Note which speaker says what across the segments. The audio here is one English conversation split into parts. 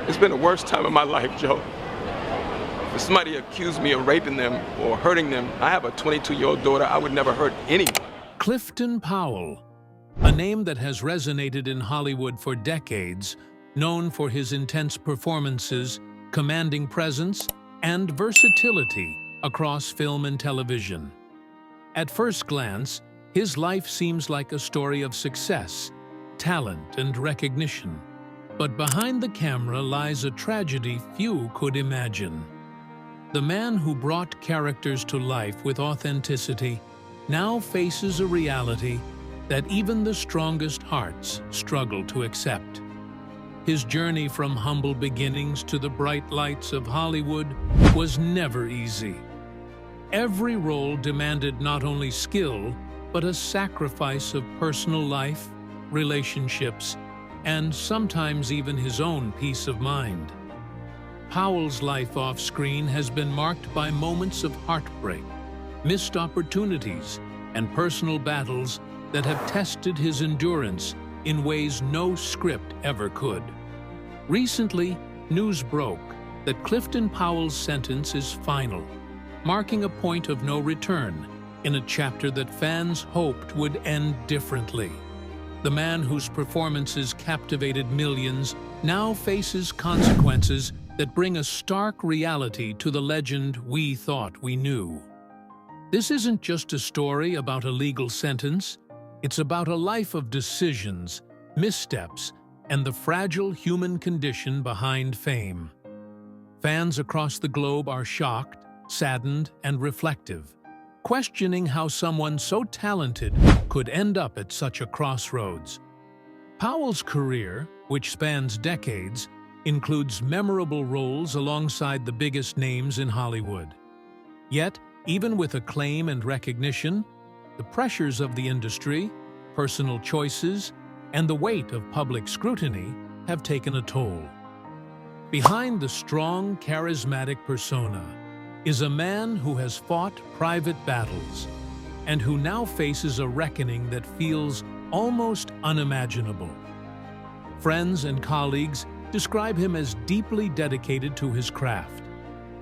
Speaker 1: It's been the worst time of my life, Joe. If somebody accused me of raping them or hurting them, I have a 22-year-old daughter. I would never hurt anyone.
Speaker 2: Clifton Powell, a name that has resonated in Hollywood for decades, known for his intense performances, commanding presence, and versatility across film and television. At first glance, his life seems like a story of success, talent, and recognition. But behind the camera lies a tragedy few could imagine. The man who brought characters to life with authenticity now faces a reality that even the strongest hearts struggle to accept. His journey from humble beginnings to the bright lights of Hollywood was never easy. Every role demanded not only skill, but a sacrifice of personal life, relationships, and sometimes even his own peace of mind. Powell's life off-screen has been marked by moments of heartbreak, missed opportunities, and personal battles that have tested his endurance in ways no script ever could. Recently, news broke that Clifton Powell's sentence is final, marking a point of no return in a chapter that fans hoped would end differently. The man whose performances captivated millions now faces consequences that bring a stark reality to the legend we thought we knew. This isn't just a story about a legal sentence, it's about a life of decisions, missteps, and the fragile human condition behind fame. Fans across the globe are shocked, saddened, and reflective, questioning how someone so talented could end up at such a crossroads. Powell's career, which spans decades, includes memorable roles alongside the biggest names in Hollywood. Yet, even with acclaim and recognition, the pressures of the industry, personal choices, and the weight of public scrutiny have taken a toll. Behind the strong, charismatic persona is a man who has fought private battles and who now faces a reckoning that feels almost unimaginable. Friends and colleagues describe him as deeply dedicated to his craft,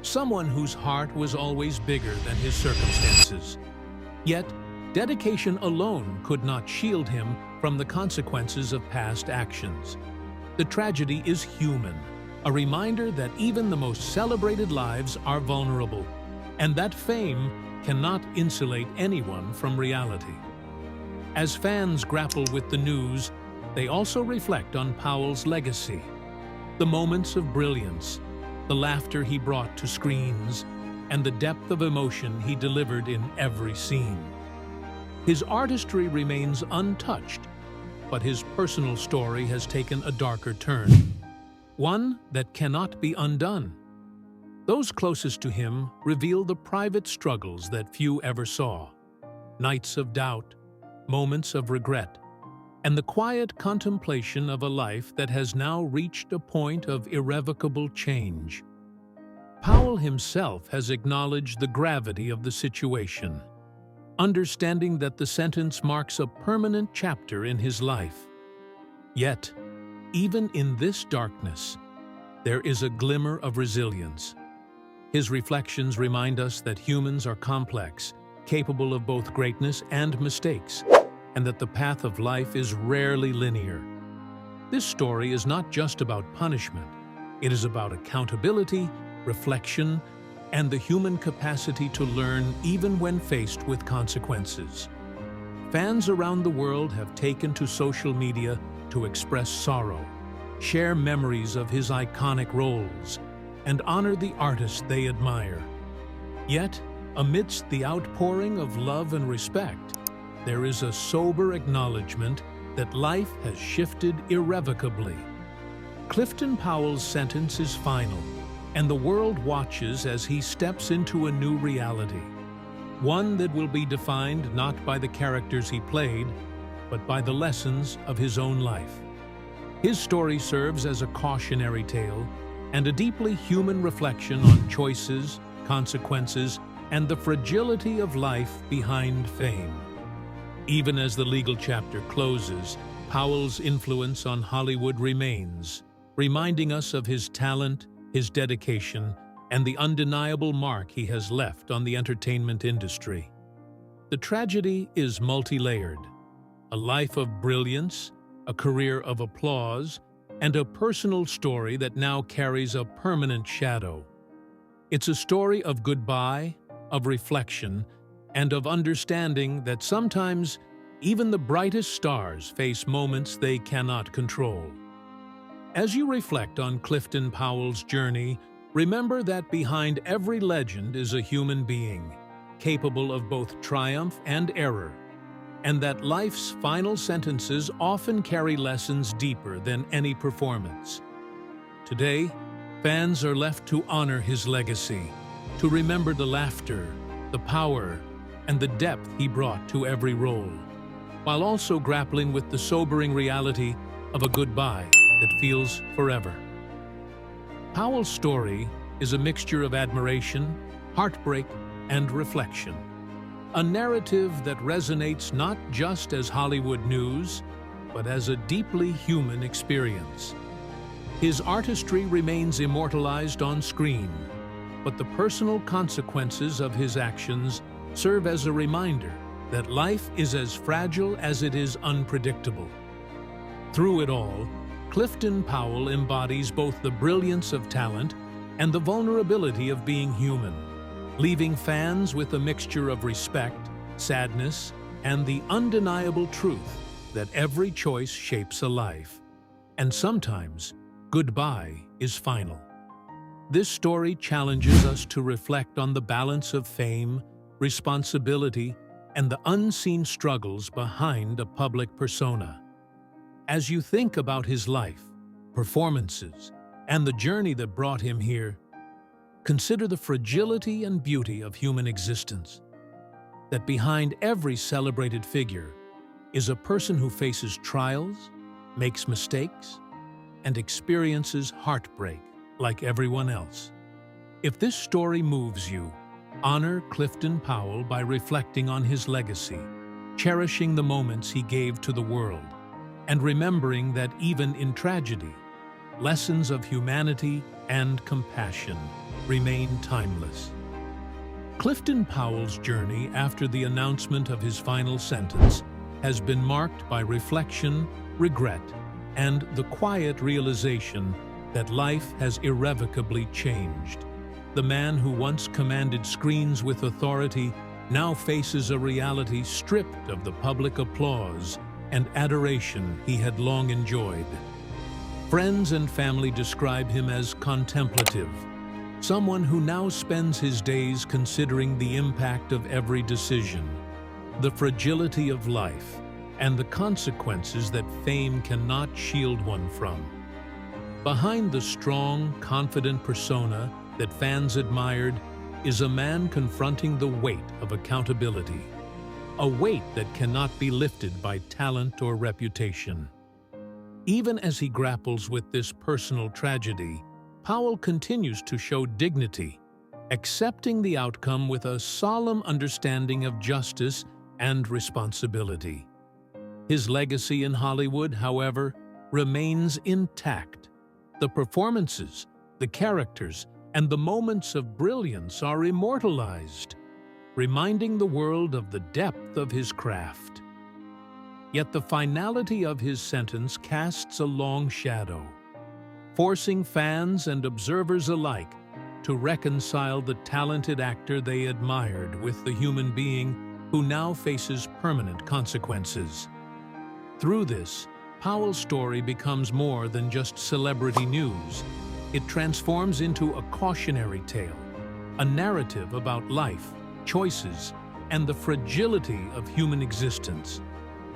Speaker 2: someone whose heart was always bigger than his circumstances. Yet, dedication alone could not shield him from the consequences of past actions. The tragedy is human, a reminder that even the most celebrated lives are vulnerable, and that fame cannot insulate anyone from reality. As fans grapple with the news, they also reflect on Powell's legacy. The moments of brilliance, the laughter he brought to screens, and the depth of emotion he delivered in every scene. His artistry remains untouched, but his personal story has taken a darker turn, one that cannot be undone. Those closest to him reveal the private struggles that few ever saw, nights of doubt, moments of regret, and the quiet contemplation of a life that has now reached a point of irrevocable change. Powell himself has acknowledged the gravity of the situation, understanding that the sentence marks a permanent chapter in his life. Yet, even in this darkness, there is a glimmer of resilience. His reflections remind us that humans are complex, capable of both greatness and mistakes, and that the path of life is rarely linear. This story is not just about punishment. It is about accountability, reflection, and the human capacity to learn even when faced with consequences. Fans around the world have taken to social media to express sorrow, share memories of his iconic roles, and honor the artists they admire. Yet, amidst the outpouring of love and respect, there is a sober acknowledgement that life has shifted irrevocably. Clifton Powell's sentence is final, and the world watches as he steps into a new reality, one that will be defined not by the characters he played, but by the lessons of his own life. His story serves as a cautionary tale and a deeply human reflection on choices, consequences, and the fragility of life behind fame. Even as the legal chapter closes, Powell's influence on Hollywood remains, reminding us of his talent, his dedication, and the undeniable mark he has left on the entertainment industry. The tragedy is multi-layered: a life of brilliance, a career of applause, and a personal story that now carries a permanent shadow. It's a story of goodbye, of reflection, and of understanding that sometimes even the brightest stars face moments they cannot control. As you reflect on Clifton Powell's journey, remember that behind every legend is a human being, capable of both triumph and error, and that life's final sentences often carry lessons deeper than any performance. Today, fans are left to honor his legacy, to remember the laughter, the power, and the depth he brought to every role, while also grappling with the sobering reality of a goodbye that feels forever. Powell's story is a mixture of admiration, heartbreak, and reflection. A narrative that resonates not just as Hollywood news, but as a deeply human experience. His artistry remains immortalized on screen, but the personal consequences of his actions serve as a reminder that life is as fragile as it is unpredictable. Through it all, Clifton Powell embodies both the brilliance of talent and the vulnerability of being human, leaving fans with a mixture of respect, sadness, and the undeniable truth that every choice shapes a life. And sometimes, goodbye is final. This story challenges us to reflect on the balance of fame, responsibility, and the unseen struggles behind a public persona. As you think about his life, performances, and the journey that brought him here, consider the fragility and beauty of human existence. That behind every celebrated figure is a person who faces trials, makes mistakes, and experiences heartbreak like everyone else. If this story moves you, honor Clifton Powell by reflecting on his legacy, cherishing the moments he gave to the world, and remembering that even in tragedy, lessons of humanity and compassion remain timeless. Clifton Powell's journey after the announcement of his final sentence has been marked by reflection, regret, and the quiet realization that life has irrevocably changed. The man who once commanded screens with authority now faces a reality stripped of the public applause and adoration he had long enjoyed. Friends and family describe him as contemplative, someone who now spends his days considering the impact of every decision, the fragility of life, and the consequences that fame cannot shield one from. Behind the strong, confident persona that fans admired is a man confronting the weight of accountability, a weight that cannot be lifted by talent or reputation. Even as he grapples with this personal tragedy, Powell continues to show dignity, accepting the outcome with a solemn understanding of justice and responsibility. His legacy in Hollywood, however, remains intact. The performances, the characters, and the moments of brilliance are immortalized, reminding the world of the depth of his craft. Yet the finality of his sentence casts a long shadow, forcing fans and observers alike to reconcile the talented actor they admired with the human being who now faces permanent consequences. Through this, Powell's story becomes more than just celebrity news. It transforms into a cautionary tale, a narrative about life, choices, and the fragility of human existence,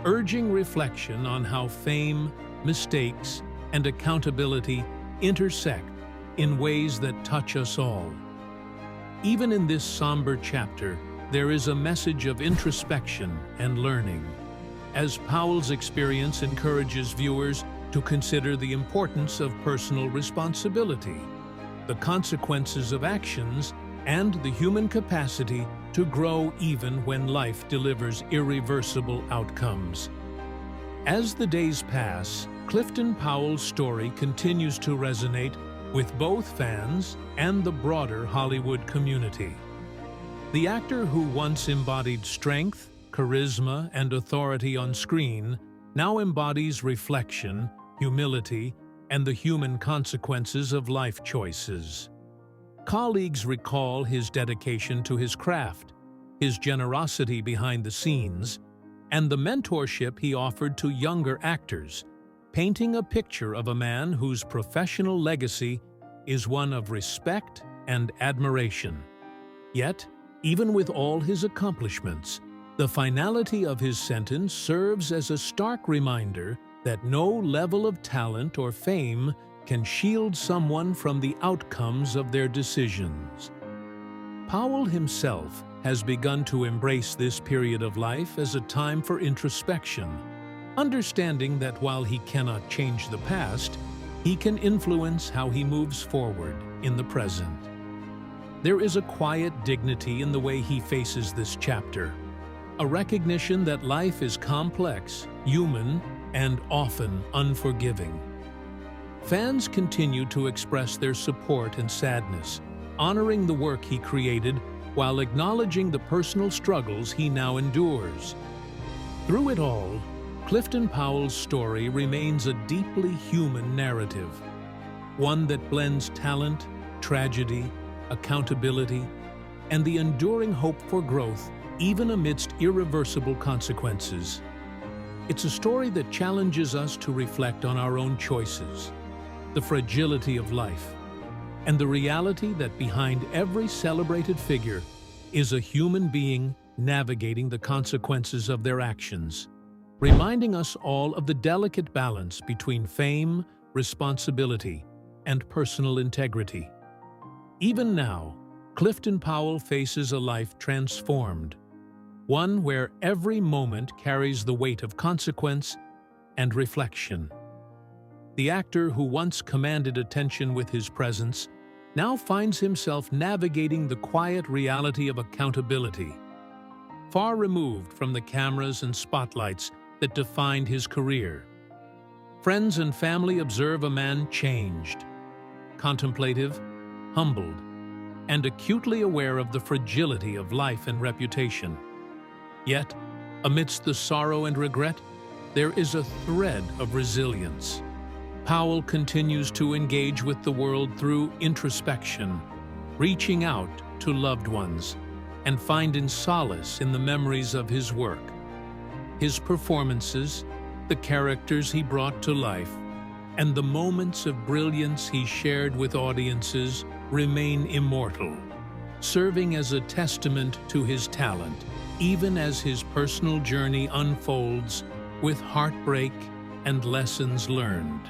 Speaker 2: urging reflection on how fame, mistakes, and accountability intersect in ways that touch us all. Even in this somber chapter, there is a message of introspection and learning, as Powell's experience encourages viewers to consider the importance of personal responsibility, the consequences of actions, and the human capacity to grow even when life delivers irreversible outcomes. As the days pass, Clifton Powell's story continues to resonate with both fans and the broader Hollywood community. The actor who once embodied strength, charisma, and authority on screen now embodies reflection, humility, and the human consequences of life choices. Colleagues recall his dedication to his craft, his generosity behind the scenes, and the mentorship he offered to younger actors, painting a picture of a man whose professional legacy is one of respect and admiration. Yet, even with all his accomplishments, the finality of his sentence serves as a stark reminder that no level of talent or fame can shield someone from the outcomes of their decisions. Powell himself has begun to embrace this period of life as a time for introspection, understanding that while he cannot change the past, he can influence how he moves forward in the present. There is a quiet dignity in the way he faces this chapter, a recognition that life is complex, human, and often unforgiving. Fans continue to express their support and sadness, honoring the work he created while acknowledging the personal struggles he now endures. Through it all, Clifton Powell's story remains a deeply human narrative, one that blends talent, tragedy, accountability, and the enduring hope for growth even amidst irreversible consequences. It's a story that challenges us to reflect on our own choices, the fragility of life, and the reality that behind every celebrated figure is a human being navigating the consequences of their actions, reminding us all of the delicate balance between fame, responsibility, and personal integrity. Even now, Clifton Powell faces a life transformed, one where every moment carries the weight of consequence and reflection. The actor who once commanded attention with his presence now finds himself navigating the quiet reality of accountability, far removed from the cameras and spotlights that defined his career. Friends and family observe a man changed, contemplative, humbled, and acutely aware of the fragility of life and reputation. Yet, amidst the sorrow and regret, there is a thread of resilience. Powell continues to engage with the world through introspection, reaching out to loved ones, and finding solace in the memories of his work. His performances, the characters he brought to life, and the moments of brilliance he shared with audiences remain immortal, serving as a testament to his talent, even as his personal journey unfolds with heartbreak and lessons learned.